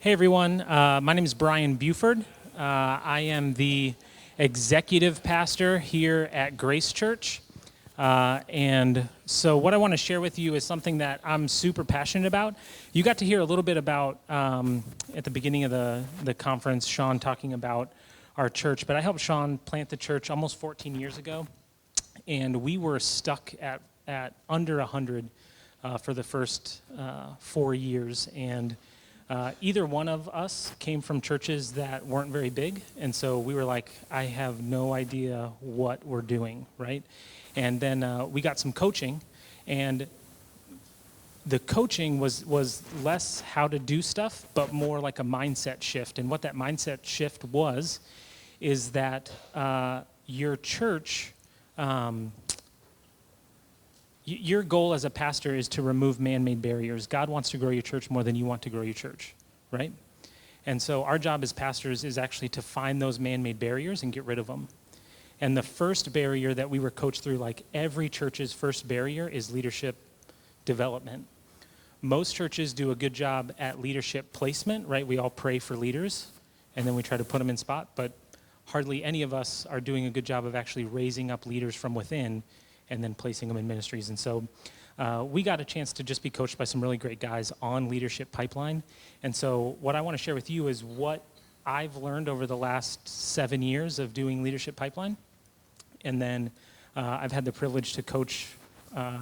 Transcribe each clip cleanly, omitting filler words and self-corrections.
Hey everyone, my name is Brian Beauford. I am the executive pastor here at Grace Church. And so what I want to share with you is something that I'm super passionate about. You got to hear a little bit about, at the beginning of the conference, Sean talking about our church, but I helped Sean plant the church almost 14 years ago, and we were stuck at under 100 for the first 4 years, and either one of us came from churches that weren't very big, and so we were like, I have no idea what we're doing, right? And then we got some coaching, and the coaching was less how to do stuff, but more like a mindset shift. And what that mindset shift is that your church, your goal as a pastor is to remove man-made barriers. God wants to grow your church more than you want to grow your church, right? And so our job as pastors is actually to find those man-made barriers and get rid of them. And the first barrier that we were coached through, like every church's first barrier, is leadership development. Most churches do a good job at leadership placement, right? We all pray for leaders, and then we try to put them in spot, but hardly any of us are doing a good job of actually raising up leaders from within and then placing them in ministries. And so we got a chance to just be coached by some really great guys on Leadership Pipeline. And so what I want to share with you is what I've learned over the last 7 years of doing Leadership Pipeline. And then I've had the privilege to coach a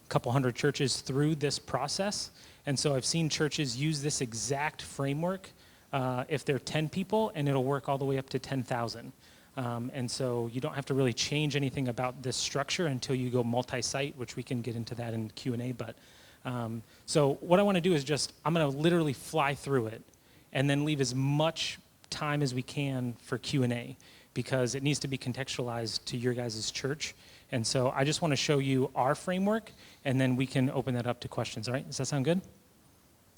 couple hundred churches through this process. And so I've seen churches use this exact framework if they're 10 people, and it'll work all the way up to 10,000. And so you don't have to really change anything about this structure until you go multi-site, which we can get into that in Q&A. But so what I want to do is I'm going to literally fly through it and then leave as much time as we can for Q&A, because it needs to be contextualized to your guys' church. And so I just want to show you our framework, and then we can open that up to questions. All right? Does that sound good?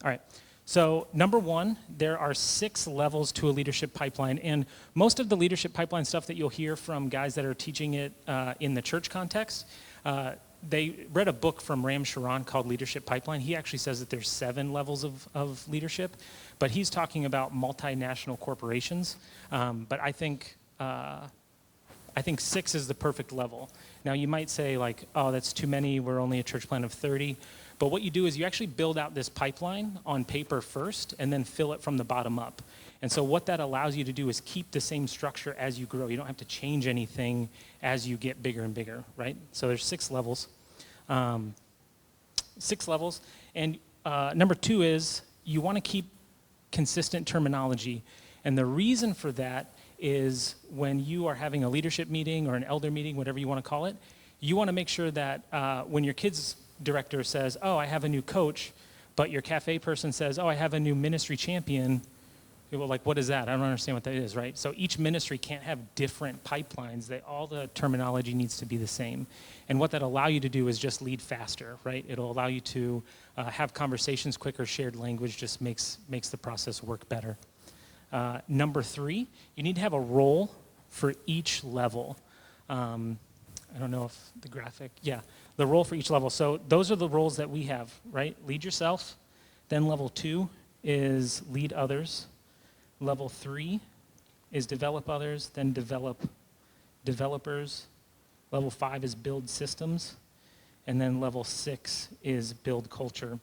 All right. So number one, there are 6 levels to a leadership pipeline, and most of the leadership pipeline stuff that you'll hear from guys that are teaching it in the church context, they read a book from Ram Sharon called Leadership Pipeline. He actually says that there's 7 levels of leadership, but he's talking about multinational corporations. But I think 6 is the perfect level. Now you might say like, oh, that's too many. We're only a church plant of 30. But what you do is you actually build out this pipeline on paper first and then fill it from the bottom up. And so what that allows you to do is keep the same structure as you grow. You don't have to change anything as you get bigger and bigger, right? So there's 6 levels. 6 levels. And number 2 is you want to keep consistent terminology. And the reason for that is when you are having a leadership meeting or an elder meeting, whatever you want to call it, you want to make sure that when your kids' director says, oh, I have a new coach, but your cafe person says, oh, I have a new ministry champion, well, like, what is that? I don't understand what that is, right? So each ministry can't have different pipelines. All the terminology needs to be the same. And what that allow you to do is just lead faster, right? It'll allow you to have conversations quicker. Shared language just makes the process work better. Number 3, you need to have a role for each level. I don't know if the graphic, yeah, the role for each level. So those are the roles that we have, right? Lead yourself. Then level 2 is lead others. Level 3 is develop others, then develop developers. Level 5 is build systems. And then level 6 is build culture.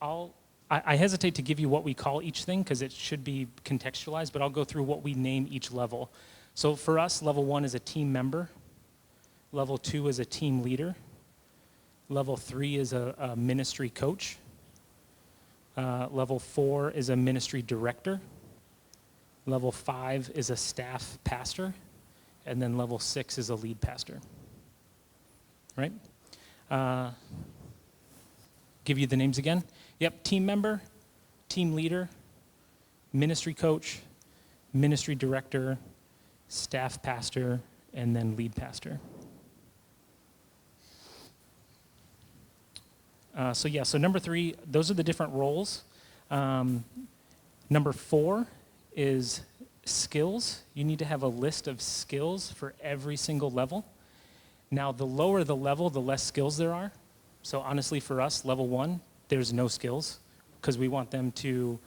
I hesitate to give you what we call each thing because it should be contextualized, but I'll go through what we name each level. So for us, level 1 is a team member. Level 2 is a team leader. Level 3 is a ministry coach. Level 4 is a ministry director. Level 5 is a staff pastor. And then level 6 is a lead pastor. Right? Give you the names again. Yep, team member, team leader, ministry coach, ministry director, staff pastor, and then lead pastor. So number 3, those are the different roles. Number 4 is skills. You need to have a list of skills for every single level. Now, the lower the level, the less skills there are. So honestly, for us, level 1, there's no skills because we want them to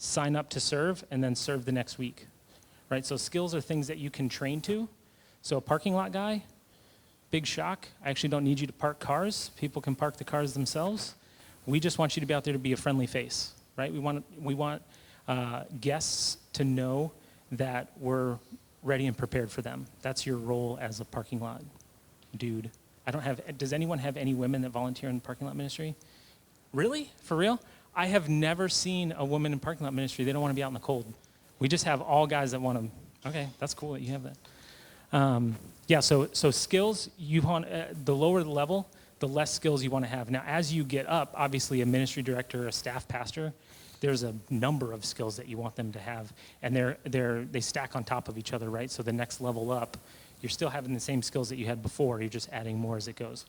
sign up to serve, and then serve the next week, right? So skills are things that you can train to. So a parking lot guy, big shock. I actually don't need you to park cars. People can park the cars themselves. We just want you to be out there to be a friendly face, right? We want guests to know that we're ready and prepared for them. That's your role as a parking lot dude. Does anyone have any women that volunteer in parking lot ministry? Really? For real? I have never seen a woman in parking lot ministry. They don't want to be out in the cold. We just have all guys that want to. Okay, that's cool that you have that. So skills, you want the lower the level, the less skills you want to have. Now, as you get up, obviously a ministry director, a staff pastor, there's a number of skills that you want them to have, and they stack on top of each other, right? So the next level up, you're still having the same skills that you had before. You're just adding more as it goes.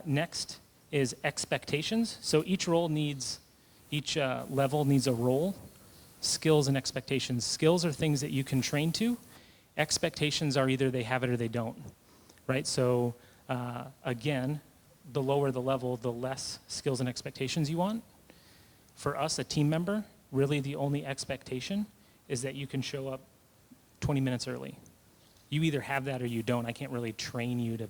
Next is expectations. So each level needs a role, skills and expectations. Skills are things that you can train to. Expectations are either they have it or they don't, right? So again, the lower the level, the less skills and expectations you want. For us, a team member, really the only expectation is that you can show up 20 minutes early. You either have that or you don't. I can't really train you to,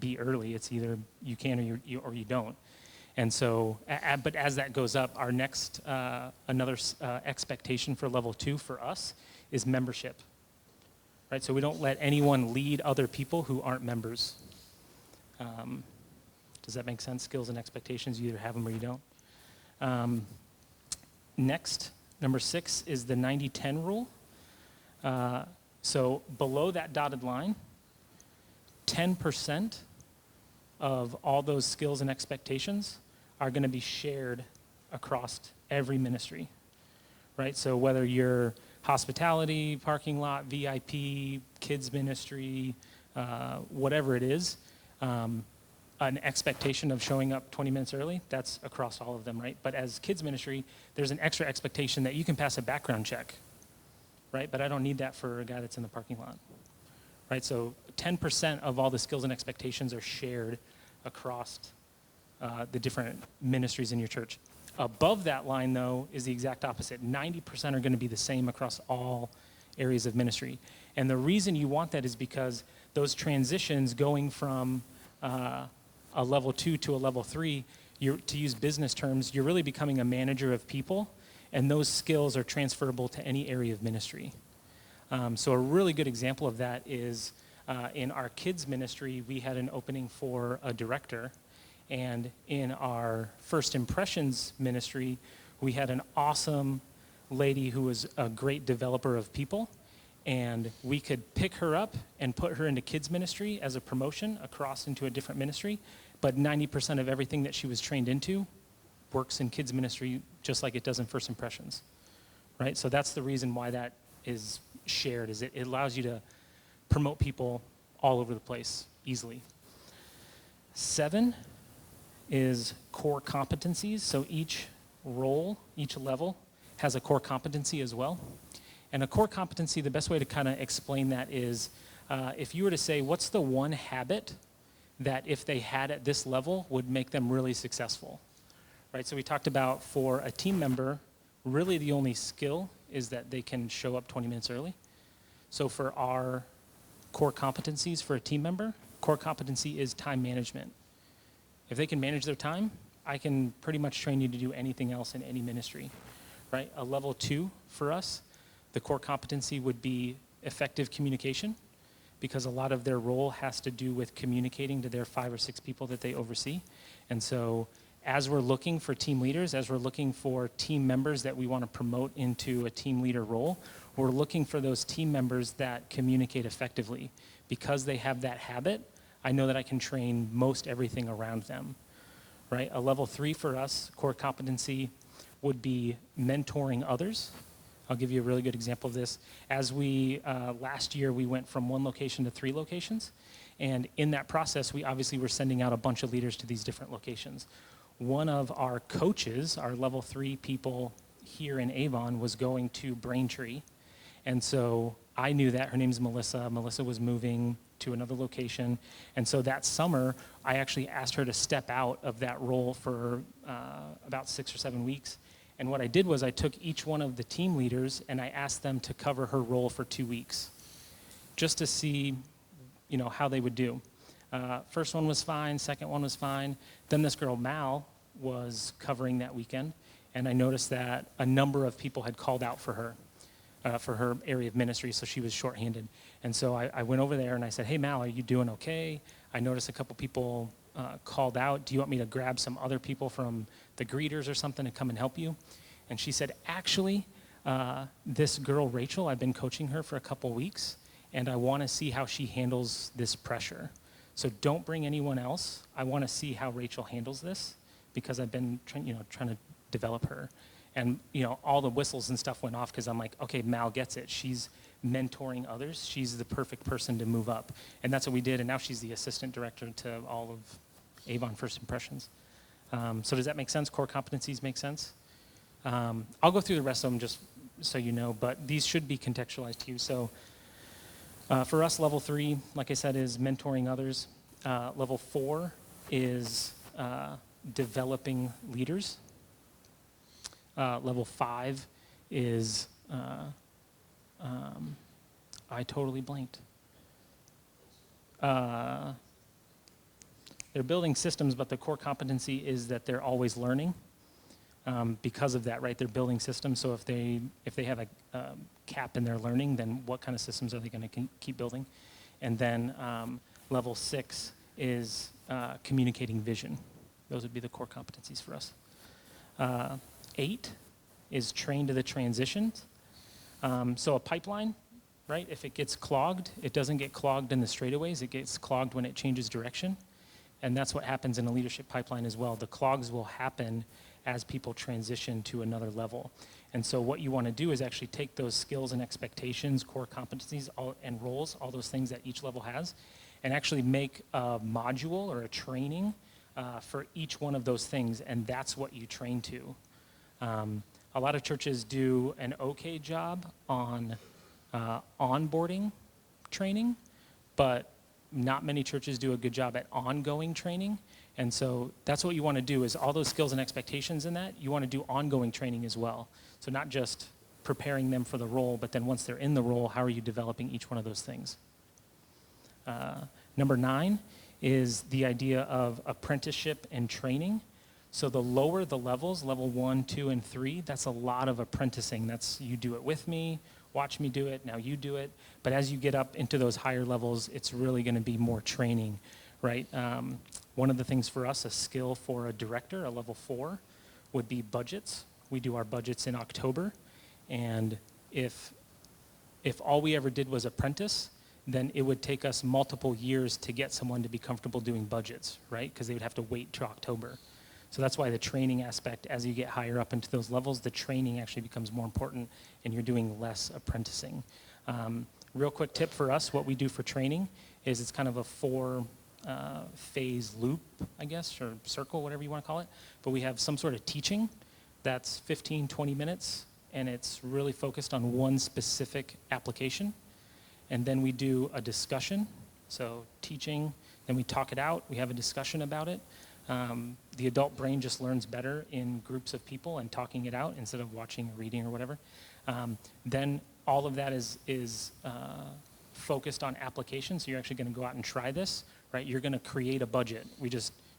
be early. It's either you can or you don't. And so, but as that goes up, our next, another expectation for level 2 for us is membership, right? So we don't let anyone lead other people who aren't members. Does that make sense? Skills and expectations, you either have them or you don't. Next, number 6 is the 90-10 rule. So below that dotted line, 10% of all those skills and expectations are going to be shared across every ministry, right? So whether you're hospitality, parking lot, VIP, kids ministry, whatever it is, an expectation of showing up 20 minutes early, that's across all of them, right? But as kids ministry, there's an extra expectation that you can pass a background check, right? But I don't need that for a guy that's in the parking lot, right? So 10% of all the skills and expectations are shared across the different ministries in your church. Above that line, though, is the exact opposite. 90% are going to be the same across all areas of ministry. And the reason you want that is because those transitions going from a level 2 to a level 3, to use business terms, you're really becoming a manager of people, and those skills are transferable to any area of ministry. So a really good example of that is in our kids ministry, we had an opening for a director, and in our First Impressions ministry, we had an awesome lady who was a great developer of people, and we could pick her up and put her into kids ministry as a promotion across into a different ministry, but 90% of everything that she was trained into works in kids ministry just like it does in First Impressions, right? So that's the reason why that is shared, is it allows you to promote people all over the place easily. 7 is core competencies. So each role, each level has a core competency as well. And a core competency, the best way to kind of explain that is if you were to say, what's the one habit that if they had at this level would make them really successful, right? So we talked about for a team member, really the only skill is that they can show up 20 minutes early. So for our core competencies for a team member, core competency is time management. If they can manage their time, I can pretty much train you to do anything else in any ministry, right? A level 2 for us, the core competency would be effective communication, because a lot of their role has to do with communicating to their 5 or 6 people that they oversee. And so as we're looking for team leaders, as we're looking for team members that we want to promote into a team leader role, we're looking for those team members that communicate effectively. Because they have that habit, I know that I can train most everything around them, right? A level 3 for us, core competency, would be mentoring others. I'll give you a really good example of this. As we, last year, we went from 1 location to 3 locations. And in that process, we obviously were sending out a bunch of leaders to these different locations. One of our coaches, our level 3 people here in Avon, was going to Braintree. And so I knew that. Her name's Melissa. Melissa was moving to another location. And so that summer, I actually asked her to step out of that role for about 6 or 7 weeks. And what I did was I took each one of the team leaders and I asked them to cover her role for 2 weeks, just to see, how they would do. First one was fine, second one was fine. Then this girl, Mal, was covering that weekend, and I noticed that a number of people had called out for her area of ministry, so she was shorthanded. And so I went over there and I said, hey, Mal, are you doing okay? I noticed a couple people called out. Do you want me to grab some other people from the greeters or something to come and help you? And she said, actually, this girl, Rachel, I've been coaching her for a couple weeks, and I want to see how she handles this pressure. So don't bring anyone else. I want to see how Rachel handles this, because I've been trying to develop her. And all the whistles and stuff went off because I'm like, okay, Mal gets it. She's mentoring others. She's the perfect person to move up. And that's what we did. And now she's the assistant director to all of Avon First Impressions. So does that make sense? Core competencies make sense? I'll go through the rest of them just so you know, but these should be contextualized to you. So for us, level 3, like I said, is mentoring others. Level 4 is developing leaders. Level 5 is, I totally blanked. They're building systems, but the core competency is that they're always learning. Because of that, right? They're building systems. So if they have a cap in their learning, then what kind of systems are they going to keep building? And then level 6 is communicating vision. Those would be the core competencies for us. 8 is train to the transitions. So a pipeline, right? If it gets clogged, it doesn't get clogged in the straightaways. It gets clogged when it changes direction. And that's what happens in a leadership pipeline as well. The clogs will happen as people transition to another level. And so what you want to do is actually take those skills and expectations, core competencies, and roles, all those things that each level has, and actually make a module or a training for each one of those things, and that's what you train to. A lot of churches do an okay job on onboarding training, but not many churches do a good job at ongoing training. And so that's what you want to do, is all those skills and expectations in that, you want to do ongoing training as well. So not just preparing them for the role, but then once they're in the role, how are you developing each one of those things? Number 9 is the idea of apprenticeship and training. So the lower the levels, level 1, 2, and 3, that's a lot of apprenticing. That's you do it with me, watch me do it, now you do it. But as you get up into those higher levels, it's really going to be more training, right? One of the things for us, a skill for a director, a level 4, would be budgets. We do our budgets in October, and if all we ever did was apprentice, then it would take us multiple years to get someone to be comfortable doing budgets, right? Because they would have to wait till October. So that's why the training aspect, as you get higher up into those levels, the training actually becomes more important, and you're doing less apprenticing. Real quick tip for us, what we do for training is it's kind of a 4-phase loop, I guess, or circle, whatever you want to call it. But we have some sort of teaching that's 15, 20 minutes, and it's really focused on one specific application. And then we do a discussion, so teaching, then we talk it out, we have a discussion about it. The adult brain just learns better in groups of people and talking it out instead of watching or reading or whatever. Then all of that is focused on application, so you're actually going to go out and try this, right? You're going to create a budget.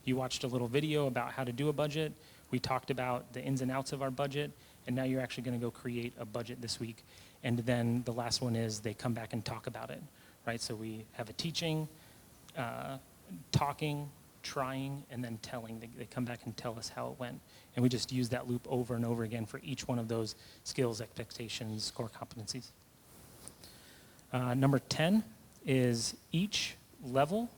You watched a little video about how to do a budget. We talked about the ins and outs of our budget, and now you're actually going to go create a budget this week. And then the last one is they come back and talk about it, right? So we have a teaching, talking, trying, and then telling. They come back and tell us how it went. And we just use that loop over and over again for each one of those skills, expectations, core competencies. Number 10 is each level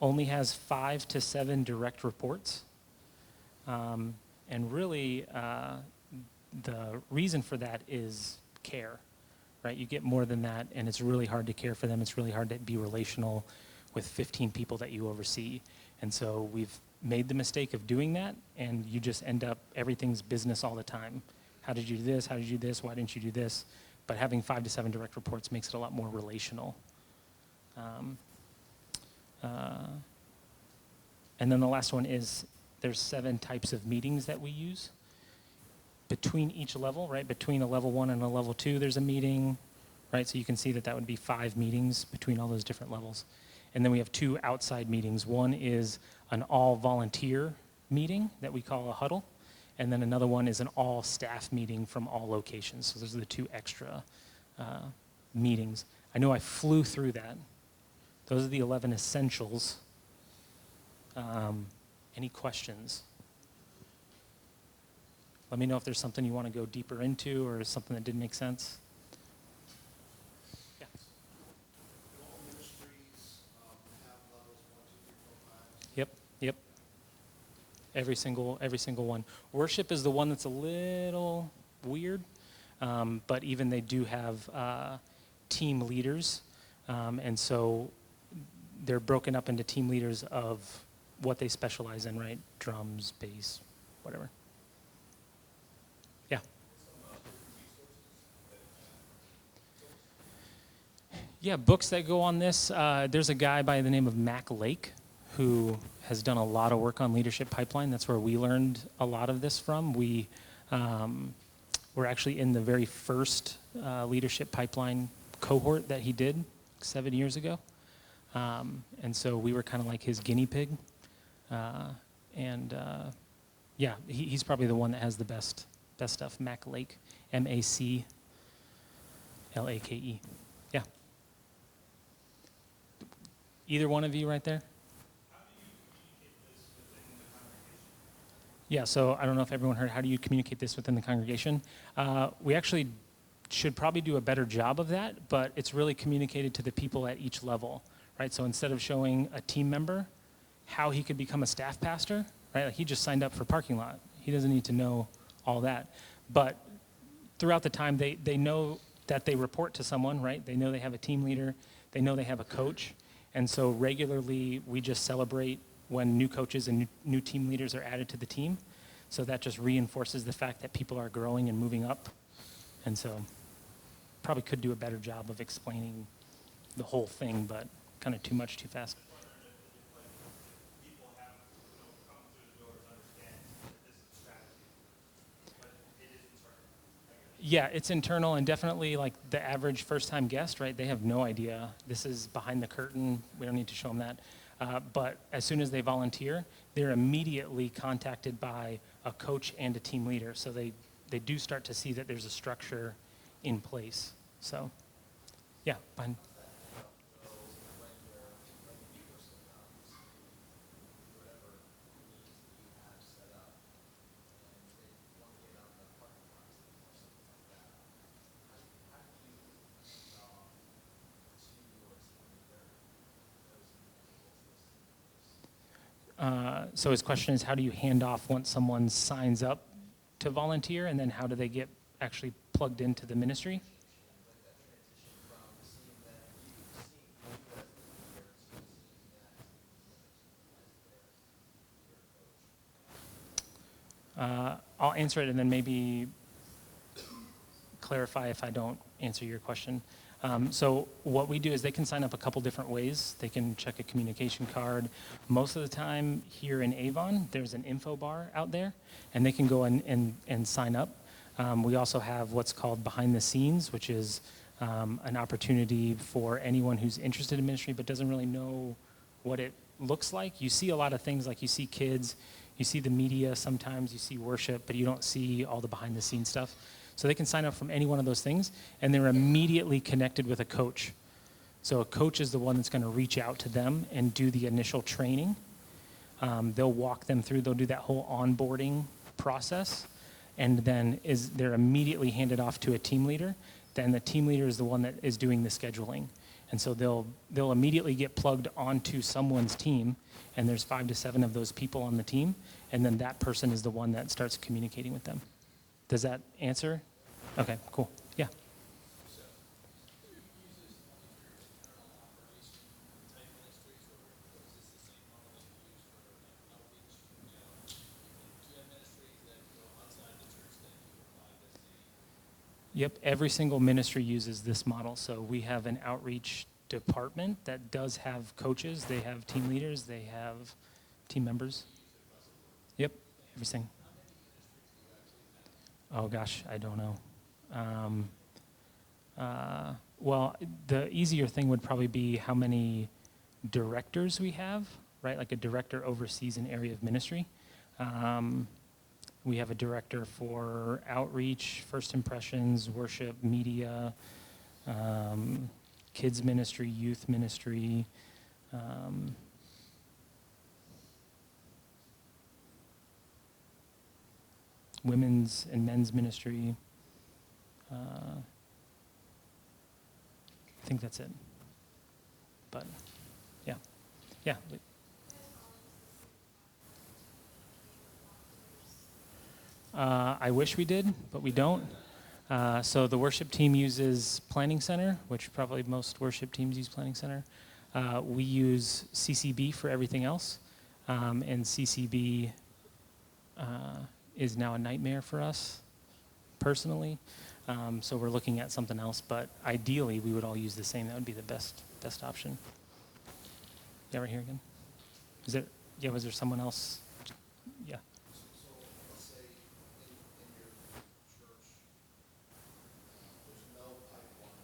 only has 5 to 7 direct reports. And really, the reason for that is care, right? You get more than that, and it's really hard to care for them. It's really hard to be relational with 15 people that you oversee. And so we've made the mistake of doing that, and you just end up, everything's business all the time. How did you do this? How did you do this? Why didn't you do this? But having 5 to 7 direct reports makes it a lot more relational. And then the last one is there's 7 types of meetings that we use. between each level, right? Between a level 1 and a level 2, there's a meeting, right? So you can see that that would be 5 meetings between all those different levels. And then we have 2 outside meetings. One is an all-volunteer meeting that we call a huddle, and then another one is an all-staff meeting from all locations. So those are the 2 extra meetings. I know I flew through that. Those are the 11 essentials. Any questions? Let me know if there's something you want to go deeper into or something that didn't make sense. Yeah. All ministries have levels 1, 2, 3, 4, 5. Yep. Every single one. Worship is the one that's a little weird, but even they do have team leaders, and so they're broken up into team leaders of what they specialize in, right? Drums, bass, whatever. Yeah. Yeah, books that go on this. There's a guy by the name of Mac Lake who has done a lot of work on Leadership Pipeline. That's where we learned a lot of this from. We were actually in the very first Leadership Pipeline cohort that he did 7 years ago. And so we were kind of like his guinea pig. Yeah, he's probably the one that has the best stuff. Mac Lake, MacLake. Yeah. Either one of you right there? How do you communicate this within the congregation? Yeah, so I don't know if everyone heard, how do you communicate this within the congregation? We actually should probably do a better job of that, but it's really communicated to the people at each level, right? So instead of showing a team member how he could become a staff pastor, right? Like he just signed up for parking lot. He doesn't need to know all that. But throughout the time, they know that they report to someone, right? They know they have a team leader. They know they have a coach. And so regularly, we just celebrate when new coaches and new team leaders are added to the team. So that just reinforces the fact that people are growing and moving up. And so probably could do a better job of explaining the whole thing, but kind of too much too fast. People have, come through the doors, understand that this is a strategy, but it is internal. Yeah, it's internal, and definitely like the average first-time guest, right? They have no idea. This is behind the curtain. We don't need to show them that. But as soon as they volunteer, they're immediately contacted by a coach and a team leader. So they do start to see that there's a structure in place. So, yeah, fine. So his question is, how do you hand off once someone signs up to volunteer, and then how do they get actually plugged into the ministry? I'll answer it and then maybe clarify if I don't answer your question. So what we do is they can sign up a couple different ways. They can check a communication card. Most of the time here in Avon, there's an info bar out there, and they can go and sign up. We also have what's called behind the scenes, which is an opportunity for anyone who's interested in ministry but doesn't really know what it looks like. You see a lot of things, like you see kids, you see the media sometimes, you see worship, but you don't see all the behind the scenes stuff. So they can sign up from any one of those things, and they're immediately connected with a coach. So a coach is the one that's going to reach out to them and do the initial training. They'll walk them through, they'll do that whole onboarding process, and then they're immediately handed off to a team leader. Then the team leader is the one that is doing the scheduling. And so they'll immediately get plugged onto someone's team, and there's 5 to 7 of those people on the team, and then that person is the one that starts communicating with them. Does that answer? Okay, cool. Yeah. Yep, every single ministry uses this model. So we have an outreach department that does have coaches, they have team leaders, they have team members. Yep, everything. Oh gosh, I don't know. Well, the easier thing would probably be how many directors we have, right? Like a director oversees an area of ministry. We have a director for outreach, first impressions, worship, media, kids ministry, youth ministry. Women's and men's ministry. I think that's it. But yeah, yeah. I wish we did, but we don't. So the worship team uses Planning Center, which probably most worship teams use Planning Center. We use CCB for everything else, and CCB is now a nightmare for us personally. So we're looking at something else, but ideally we would all use the same. That would be the best option. Yeah, right here again. Is there? Yeah, was there someone else? Yeah. So let's say in your church, there's no pipeline,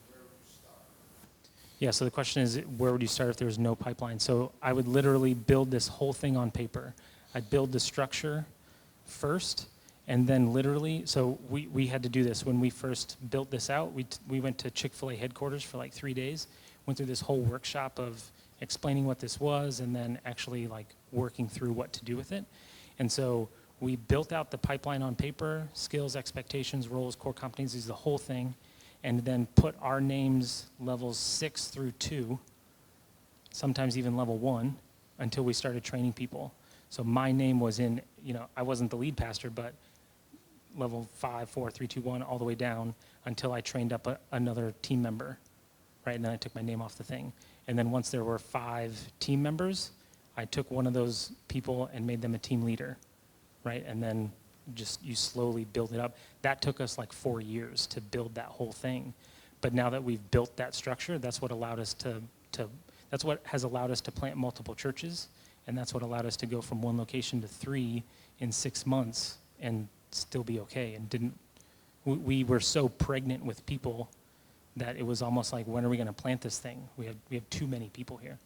where would you start? Yeah, so the question is, where would you start if there was no pipeline? So I would literally build this whole thing on paper. I'd build the structure first, and then literally, so we had to do this. When we first built this out, we went to Chick-fil-A headquarters for like 3 days, went through this whole workshop of explaining what this was, and then actually like working through what to do with it. And so we built out the pipeline on paper, skills, expectations, roles, core competencies, the whole thing, and then put our names levels 6 through 2, sometimes even level 1, until we started training people. So my name was in, I wasn't the lead pastor, but level 5, 4, 3, 2, 1, all the way down until I trained up another team member, right? And then I took my name off the thing. And then once there were 5 team members, I took one of those people and made them a team leader, right? And then just you slowly build it up. That took us like 4 years to build that whole thing. But now that we've built that structure, that's what allowed us that's what has allowed us to plant multiple churches. And that's what allowed us to go from 1 location to 3 in 6 months and still be okay. And we were so pregnant with people that it was almost like, when are we going to plant this thing? We have too many people here.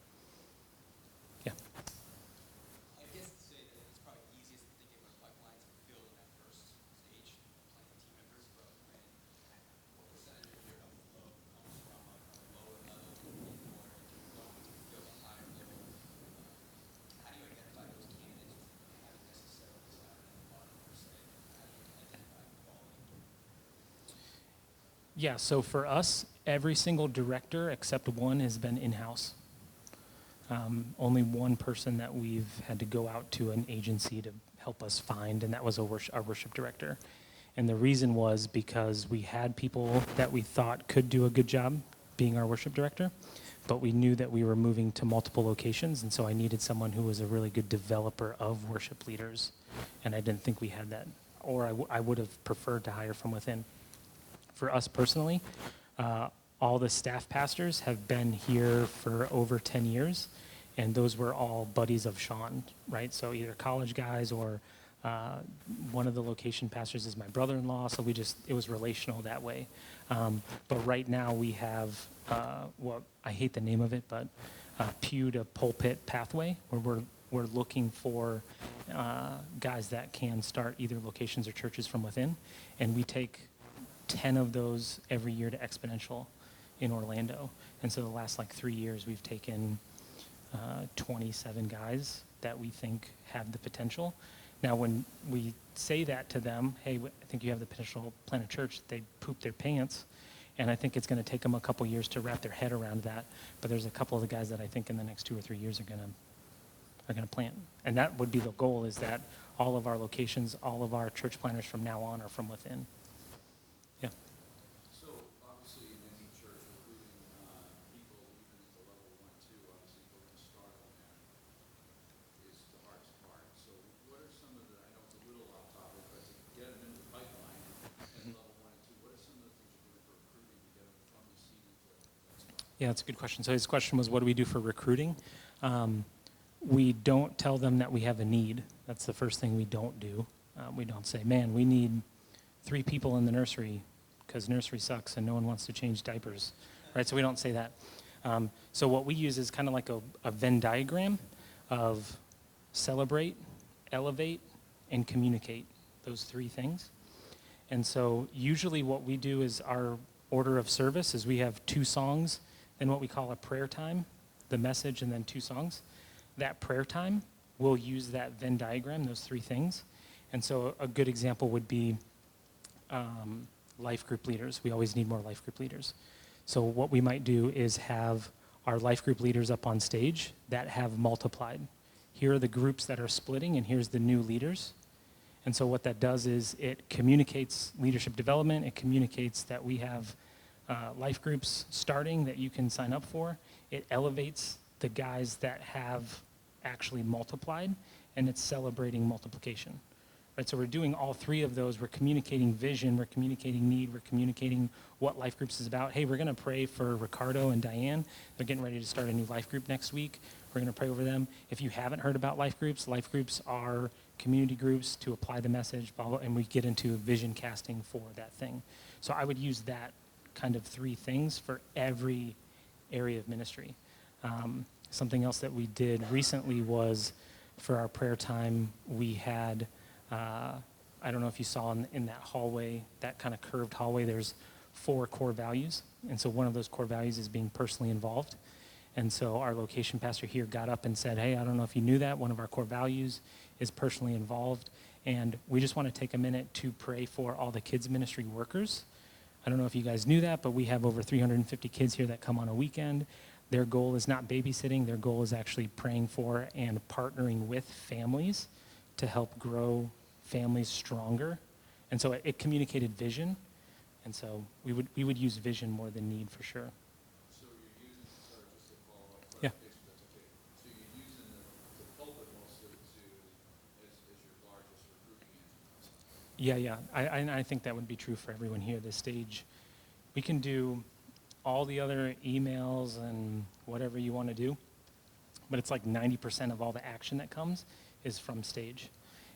Yeah. I guess to say that it's probably easiest to think of a pipeline to build in that first stage, planning team members, but what percentage of your outflow comes from a lower level in order to go to build a higher level? How do you identify those candidates who haven't necessarily started at the bottom per se? How do you identify quality? Yeah, so for us, every single director except one has been in-house. Only one person that we've had to go out to an agency to help us find, and that was our worship director. And the reason was because we had people that we thought could do a good job being our worship director, but we knew that we were moving to multiple locations, and so I needed someone who was a really good developer of worship leaders, and I didn't think we had that, or I would have preferred to hire from within. For us personally, all the staff pastors have been here for over 10 years, and those were all buddies of Sean, right? So either college guys or one of the location pastors is my brother-in-law, so it was relational that way. But right now we have, I hate the name of it, but pew to pulpit pathway, where we're looking for guys that can start either locations or churches from within, and we take 10 of those every year to Exponential in Orlando. And so the last 3 years, we've taken 27 guys that we think have the potential. Now, when we say that to them, hey, I think you have the potential to plant a church, they poop their pants. And I think it's going to take them a couple years to wrap their head around that. But there's a couple of the guys that I think in the next 2 or 3 years are going to plant. And that would be the goal, is that all of our locations, all of our church planters from now on are from within. Yeah. So obviously in any church, recruiting people even at the level 1, 2, obviously we're going to start on that is the hardest part. So what are some of the, I know it's a little off topic, but to get them into the pipeline at level 1 and 2, what are some of the things you're doing for recruiting to get them from the seed into that spot? Yeah, that's a good question. So his question was, what do we do for recruiting? We don't tell them that we have a need. That's the first thing we don't do. We don't say, man, we need 3 people in the nursery because nursery sucks and no one wants to change diapers, right? So we don't say that. So what we use is kind of like a Venn diagram of celebrate, elevate, and communicate, those 3 things. And so usually what we do is our order of service is we have 2 songs, then what we call a prayer time, the message, and then 2 songs. That prayer time, we'll use that Venn diagram, those 3 things. And so a good example would be life group leaders. We always need more life group leaders. So what we might do is have our life group leaders up on stage that have multiplied. Here are the groups that are splitting, and here's the new leaders. And so what that does is it communicates leadership development. It communicates that we have life groups starting that you can sign up for. It elevates the guys that have actually multiplied, and it's celebrating multiplication. Right, so we're doing all 3 of those. We're communicating vision, we're communicating need, we're communicating what life groups is about. Hey, we're going to pray for Ricardo and Diane. They're getting ready to start a new life group next week. We're going to pray over them. If you haven't heard about life groups are community groups to apply the message, blah, blah, and we get into vision casting for that thing. So I would use that kind of 3 things for every area of ministry. Something else that we did recently was for our prayer time, we had I don't know if you saw in that hallway, that kind of curved hallway, there's 4 core values. And so one of those core values is being personally involved. And so our location pastor here got up and said, hey, I don't know if you knew that, one of our core values is personally involved. And we just want to take a minute to pray for all the kids ministry workers. I don't know if you guys knew that, but we have over 350 kids here that come on a weekend. Their goal is not babysitting. Their goal is actually praying for and partnering with families to help grow families stronger. And so it communicated vision. And so we would use vision more than need for sure. So you're using, sorry, just to follow up, Yeah. clarification, that's okay. So you're using the pulpit mostly as your largest recruiting engine? Yeah. I think that would be true for everyone here. The stage, we can do all the other emails and whatever you want to do, but it's like 90% of all the action that comes is from stage.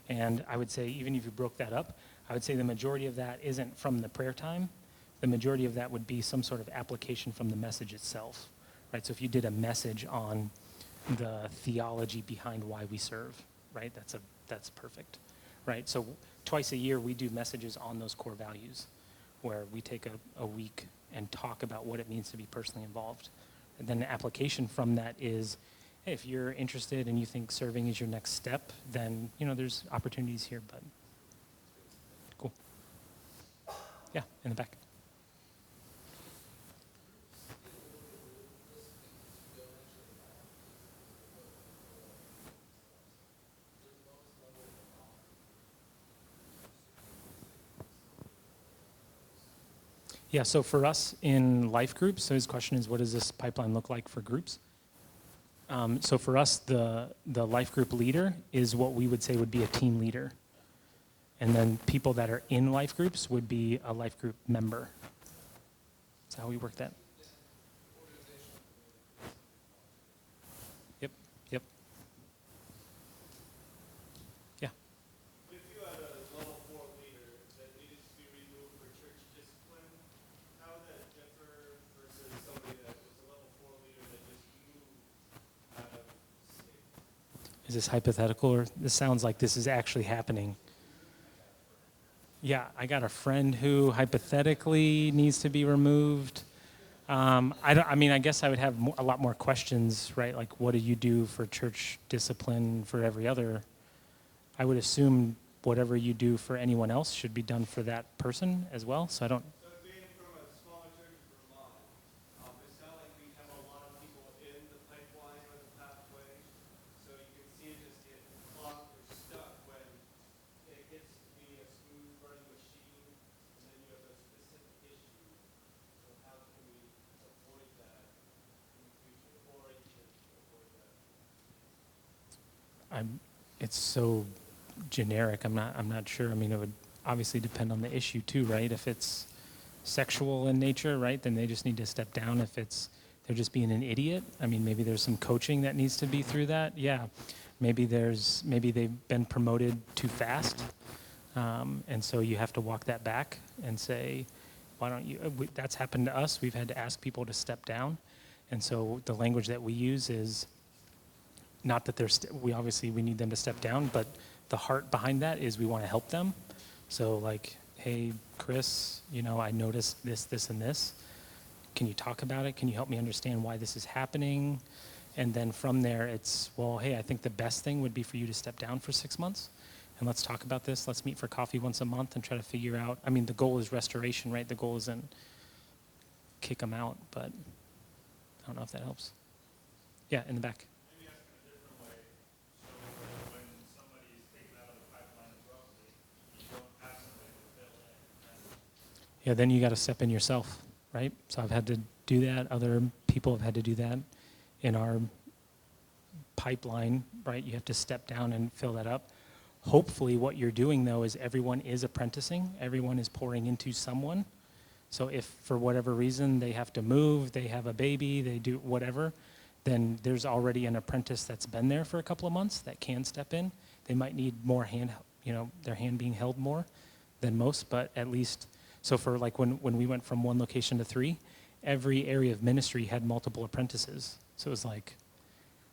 And I would say, even if you broke that up, I would say the majority of that isn't from the prayer time. The majority of that would be some sort of application from the message itself, right? So if you did a message on the theology behind why we serve, right? That's perfect, right? So twice a year we do messages on those core values where we take a week and talk about what it means to be personally involved. And then the application from that is, hey, if you're interested and you think serving is your next step, then, there's opportunities here, but cool. Yeah, in the back. Yeah, so for us in life groups, so his question is, what does this pipeline look like for groups? So for us, the life group leader is what we would say would be a team leader. And then people that are in life groups would be a life group member. That's how we work that. Yep. Yeah. If you had a level 4 leader that needed to be removed for church discipline, how would that differ versus somebody that was a level 4 leader that just moved out of state? Is this hypothetical, or this sounds like this is actually happening? Yeah, I got a friend who hypothetically needs to be removed. I guess I would have a lot more questions, right? Like, what do you do for church discipline for every other? I would assume whatever you do for anyone else should be done for that person as well. So I don't. So being from a smaller church in Vermont, it's not like we have a lot of people in the pipeline or the pathway, so you can see it just get clogged or stuck when it gets to be a smooth running machine, and then you have a specific issue. So how can we avoid that in the future, or even avoid that? It's so generic. I'm not sure. I mean, it would obviously depend on the issue too, right? If it's sexual in nature, right, then they just need to step down. If they're just being an idiot, I mean, maybe there's some coaching that needs to be through that. Yeah, maybe they've been promoted too fast. And so you have to walk that back and say, why don't you, that's happened to us. We've had to ask people to step down. And so the language that we use is not that we obviously we need them to step down, but the heart behind that is we want to help them. So like, hey, Chris, I noticed this, this, and this. Can you talk about it? Can you help me understand why this is happening? And then from there, it's, well, hey, I think the best thing would be for you to step down for 6 months. And let's talk about this. Let's meet for coffee once a month and try to figure out. I mean, the goal is restoration, right? The goal isn't kick them out, but I don't know if that helps. Yeah, in the back. Maybe ask in a different way. So when somebody is taken out of the pipeline abruptly, you don't have somebody to fill in. Yeah, then you got to step in yourself, right? So I've had to do that. Other people have had to do that in our pipeline, right? You have to step down and fill that up. Hopefully what you're doing, though, is everyone is apprenticing. Everyone is pouring into someone. So if for whatever reason they have to move, they have a baby, they do whatever, then there's already an apprentice that's been there for a couple of months that can step in. They might need more hand, their hand being held more than most, but at least, so for like when we went from 1 location to 3, every area of ministry had multiple apprentices. So it was like,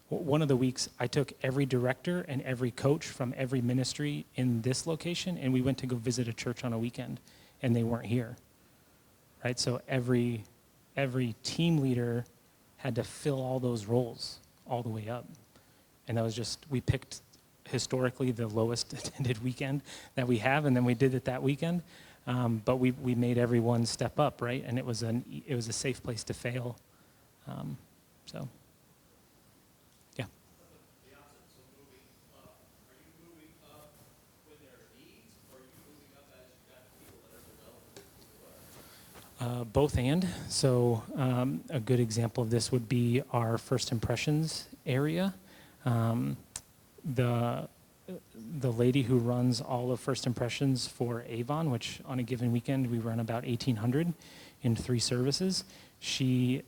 one of the weeks, I took every director and every coach from every ministry in this location, and we went to go visit a church on a weekend, and they weren't here, right? So every team leader had to fill all those roles all the way up. And that was just, we picked historically the lowest attended weekend that we have, and then we did it that weekend. But we made everyone step up, right? And it was a safe place to fail. So. The opposite, so moving up. Are you moving up when there are needs, or are you moving up as you got people that are developing? Both and. So a good example of this would be our first impressions area. The lady who runs all of first impressions for Avon, which on a given weekend we run about 1,800 in 3 services, she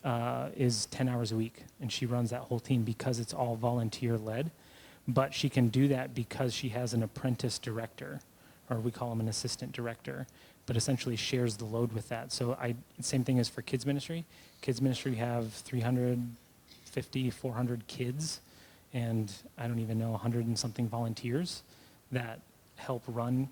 is 10 hours a week, and she runs that whole team because it's all volunteer-led. But she can do that because she has an apprentice director, or we call him an assistant director, but essentially shares the load with that. So same thing as for kids ministry. Kids ministry have 350, 400 kids, and I don't even know, 100 and something volunteers that help run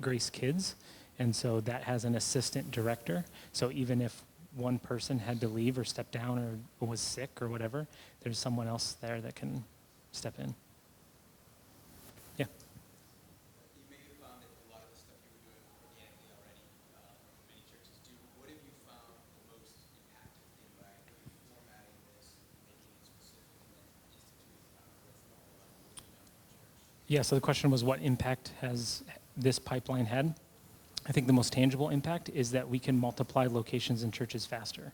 Grace Kids. And so that has an assistant director. So even if one person had to leave or step down or was sick or whatever, there's someone else there that can step in. Yeah. You may have found that a lot of the stuff you were doing organically already, many churches do. What have you found the most impactful thing by really formatting this, making it specific, and then instituting it on a personal level within the church? Yeah, so the question was, what impact has this pipeline had? I think the most tangible impact is that we can multiply locations in churches faster.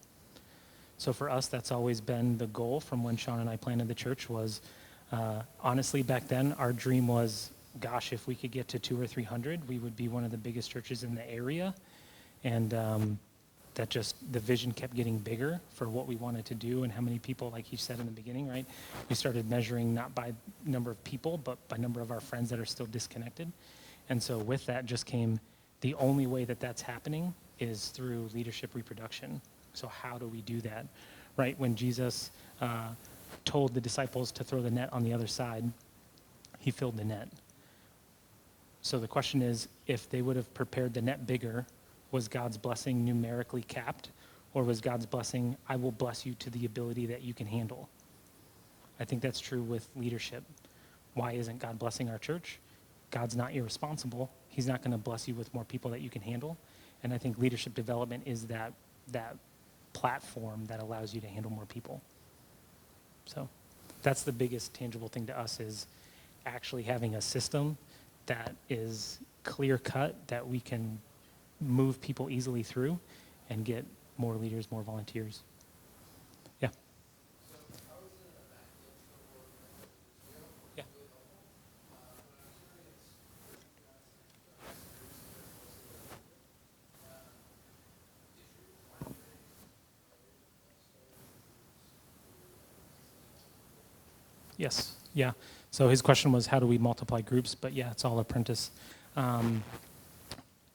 So for us, that's always been the goal from when Sean and I planted the church was, honestly, back then, our dream was, gosh, if we could get to 200 or 300, we would be one of the biggest churches in the area. And that just, the vision kept getting bigger for what we wanted to do and how many people, like he said in the beginning, right? We started measuring not by number of people, but by number of our friends that are still disconnected. And so with that just came, the only way that that's happening is through leadership reproduction. So how do we do that, right? When Jesus told the disciples to throw the net on the other side, he filled the net. So the question is, if they would have prepared the net bigger, was God's blessing numerically capped, or was God's blessing, I will bless you to the ability that you can handle? I think that's true with leadership. Why isn't God blessing our church? God's not irresponsible. He's not going to bless you with more people that you can handle. And I think leadership development is that platform that allows you to handle more people. So that's the biggest tangible thing to us, is actually having a system that is clear cut, that we can move people easily through and get more leaders, more volunteers. Yeah. Yeah. Yes. Yeah. So his question was, how do we multiply groups? But yeah, it's all apprentice. Kind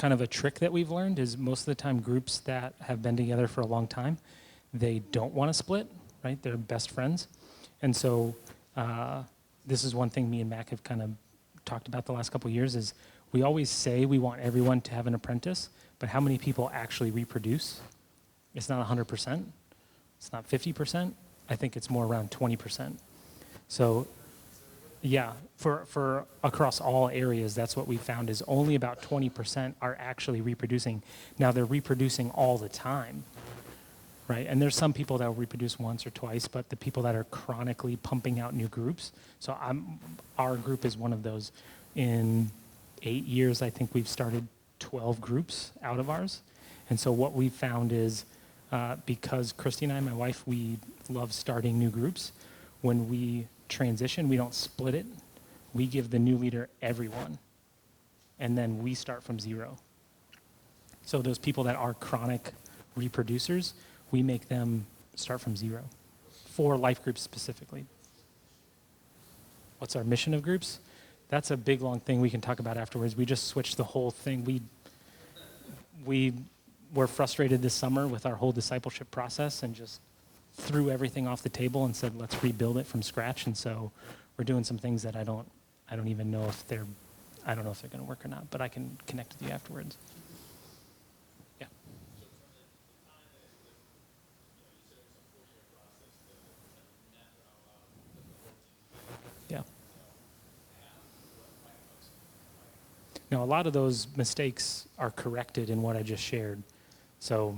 of a trick that we've learned is most of the time groups that have been together for a long time, they don't want to split, right? They're best friends. And so this is one thing me and Mac have kind of talked about the last couple of years is we always say we want everyone to have an apprentice, but how many people actually reproduce? It's not 100%. It's not 50%. I think it's more around 20%. So yeah, for across all areas, that's what we found is only about 20% are actually reproducing. Now they're reproducing all the time, right? And there's some people that will reproduce once or twice, but the people that are chronically pumping out new groups. So our group is one of those. In 8 years, I think we've started 12 groups out of ours. And so what we've found is because Christy and I, my wife, we love starting new groups. When we transition, we don't split it. We give the new leader everyone. And then we start from zero. So those people that are chronic reproducers, we make them start from zero for life groups specifically. What's our mission of groups? That's a big, long thing we can talk about afterwards. We just switched the whole thing. We were frustrated this summer with our whole discipleship process and just threw everything off the table and said, let's rebuild it from scratch. And so we're doing some things that I don't even know if they're going to work or not, but I can connect with you afterwards. Yeah. So from the time that you said it was a 4-year process to map it all out, the 14 Yeah. how, Now, a lot of those mistakes are corrected in what I just shared. So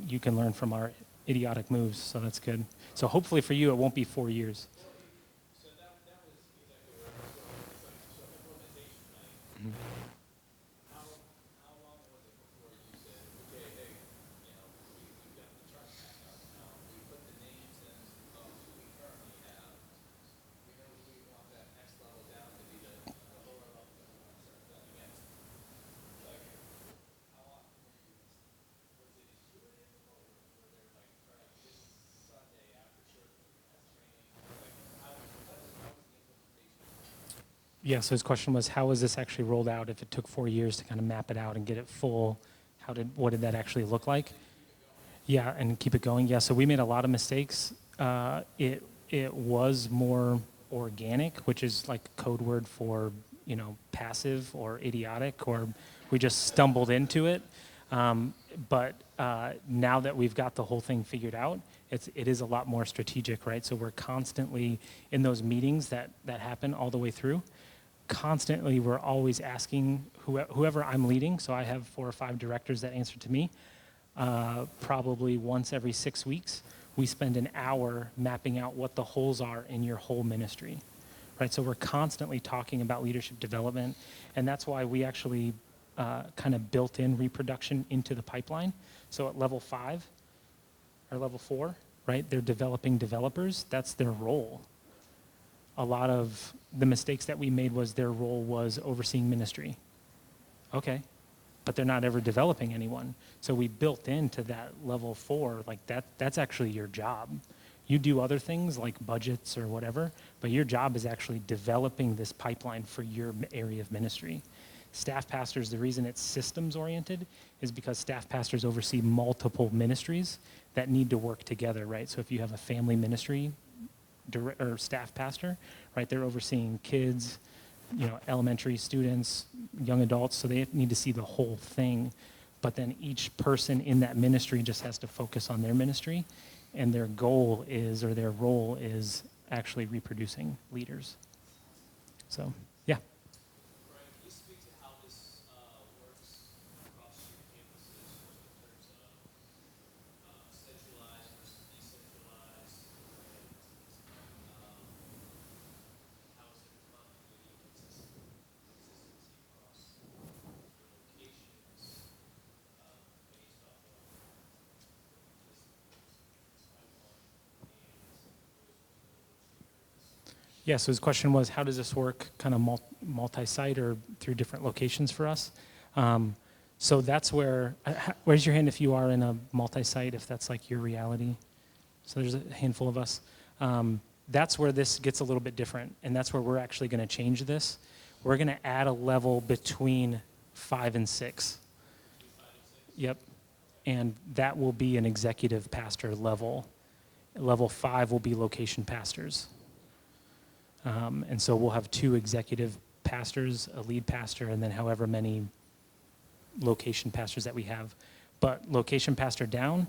you can learn from our idiotic moves, so that's good. So hopefully for you, it won't be 4 years. so that was exactly where I was going. So implementation, right? Mhm. How long was it before you said, okay, hey, we've got the chart back up now. We put the names in of who we currently have. We know who we want that next level down to be the lower level that we want to start building against. Like, how often were you, was it intuitive or were there like, all right, this Sunday after church, we're going to have training? Like, how was the implementation? Yeah, so his question was, how was this actually rolled out if it took 4 years to kind of map it out and get it full? What did that actually look like? Yeah, and keep it going. Yeah, so we made a lot of mistakes. It was more organic, which is like a code word for, passive or idiotic, or we just stumbled into it. But now that we've got the whole thing figured out, it is a lot more strategic, right? So we're constantly in those meetings that happen all the way through. Constantly, we're always asking whoever I'm leading. So I have 4 or 5 directors that answer to me. Probably once every 6 weeks, we spend an hour mapping out what the holes are in your whole ministry, right? So we're constantly talking about leadership development, and that's why we actually kind of built in reproduction into the pipeline. So at level 5 or level 4, right, they're developing developers. That's their role. A lot of the mistakes that we made was their role was overseeing ministry. Okay, but they're not ever developing anyone. So we built into that level 4, like that's actually your job. You do other things like budgets or whatever, but your job is actually developing this pipeline for your area of ministry. Staff pastors, the reason it's systems oriented is because staff pastors oversee multiple ministries that need to work together, right? So if you have a family ministry or staff pastor, right, they're overseeing kids, elementary students, young adults, so they need to see the whole thing. But then each person in that ministry just has to focus on their ministry, and their goal is, or their role is actually reproducing leaders. So, yeah. Brian, can you speak to how this works across your campuses in terms of centralized versus decentralized, and how is there continuity and consistency across your locations based off of just this pipeline and those Yeah, so his question was, how does this work kind of multi-site or through different locations for us? So that's where, raise your hand if you are in a multi-site, if that's like your reality. So there's a handful of us. That's where this gets a little bit different, and that's where we're actually going to change this. We're going to add a level between 5 and 6. Yep. And that will be an executive pastor level. Level 5 will be location pastors. And so we'll have 2 executive pastors, a lead pastor, and then however many location pastors that we have. But location pastor down,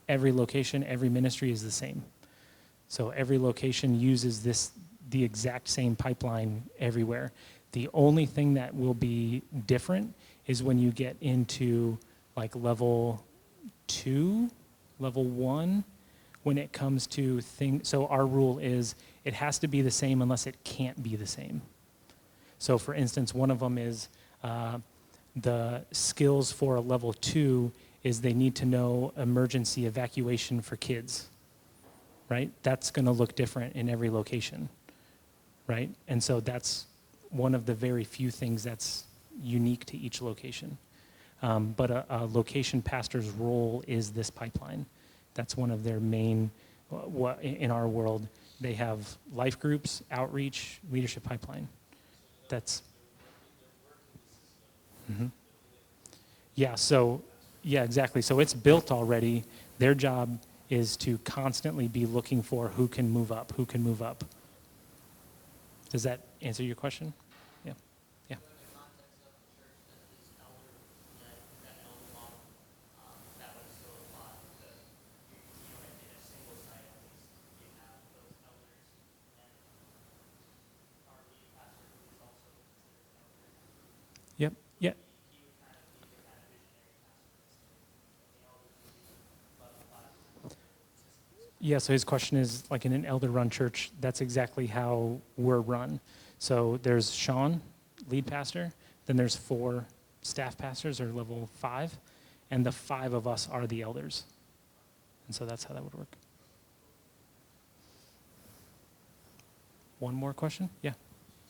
every location, every ministry is the same. So every location uses the exact same pipeline everywhere. The only thing that will be different is when you get into like level 2, level 1, when it comes to things. So our rule is it has to be the same unless it can't be the same. So for instance, one of them is the skills for a level 2 is they need to know emergency evacuation for kids, right? That's going to look different in every location, right? And so that's one of the very few things that's unique to each location. But a location pastor's role is this pipeline. That's one of their main, in our world, they have life groups, outreach, leadership pipeline. That's, yeah, so, yeah, exactly. So it's built already. Their job is to constantly be looking for who can move up, who can move up. Does that answer your question? Yeah, yeah. So in the context of the church, does this that elder model, that would still apply because in a single site at least, you have those elders and our lead pastor who is also considered an elder. Yep, yeah. He would kind of be the kind of visionary pastor and the elders would be level 5 assistants. Yeah, so his question is, like in an elder-run church, that's exactly how we're run. So there's Sean, lead pastor, then there's 4 staff pastors or level 5, and the 5 of us are the elders. And so that's how that would work. One more question? Yeah.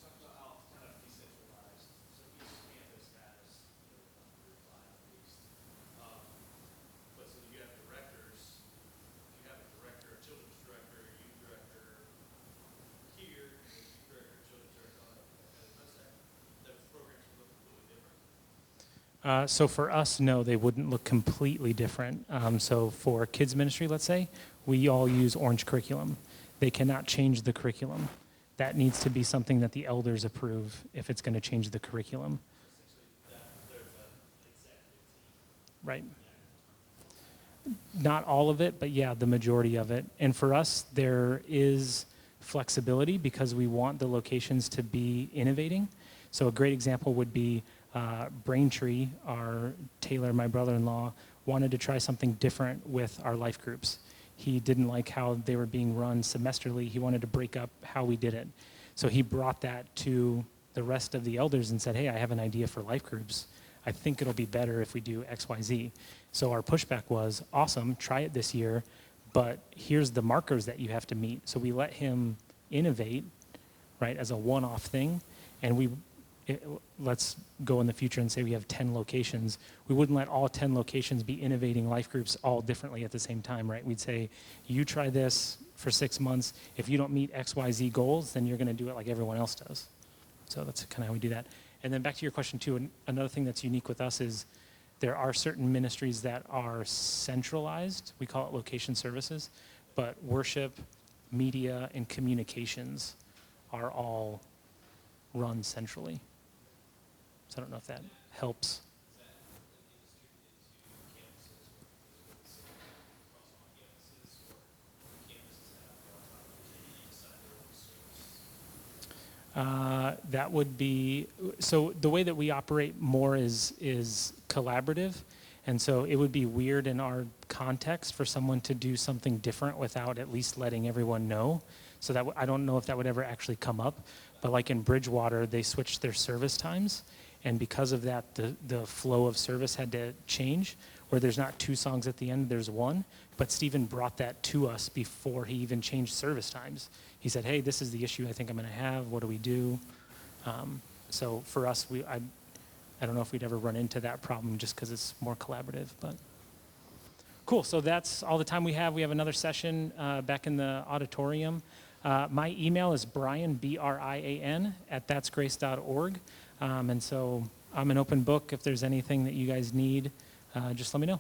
Talk about how it's kind of decentralized. So each campus has, one group line at least. But so you have directors. You have a director, a children's director, a youth director here, and a youth director, children's director. The programs look completely different. So for us, no, they wouldn't look completely different. So for kids ministry, let's say, we all use Orange curriculum. They cannot change the curriculum. That needs to be something that the elders approve if it's going to change the curriculum. Right. Not all of it, but yeah, the majority of it. And for us, there is flexibility because we want the locations to be innovating. So a great example would be Braintree, our Taylor, my brother-in-law, wanted to try something different with our life groups. He didn't like how they were being run semesterly. He wanted to break up how we did it. So he brought that to the rest of the elders and said, hey, I have an idea for life groups. I think it'll be better if we do X, Y, Z. So our pushback was, awesome, try it this year, but here's the markers that you have to meet. So we let him innovate, right, as a one-off thing, and let's go in the future and say we have 10 locations. We wouldn't let all 10 locations be innovating life groups all differently at the same time, right? We'd say, you try this for 6 months. If you don't meet X, Y, Z goals, then you're going to do it like everyone else does. So that's kind of how we do that. And then back to your question too, another thing that's unique with us is there are certain ministries that are centralized. We call it location services, but worship, media, and communications are all run centrally. So I don't know if that helps. That would be, so the way that we operate more is collaborative. And so it would be weird in our context for someone to do something different without at least letting everyone know. So that I don't know if that would ever actually come up. But like in Bridgewater, they switched their service times. And because of that, the flow of service had to change, where there's not 2 songs at the end, there's 1. But Stephen brought that to us before he even changed service times. He said, hey, this is the issue I think I'm going to have. What do we do? So for us, I don't know if we'd ever run into that problem just because it's more collaborative. But cool. So that's all the time we have. We have another session back in the auditorium. My email is Brian, Brian, at that'sgrace.org. And so I'm an open book. If there's anything that you guys need, just let me know.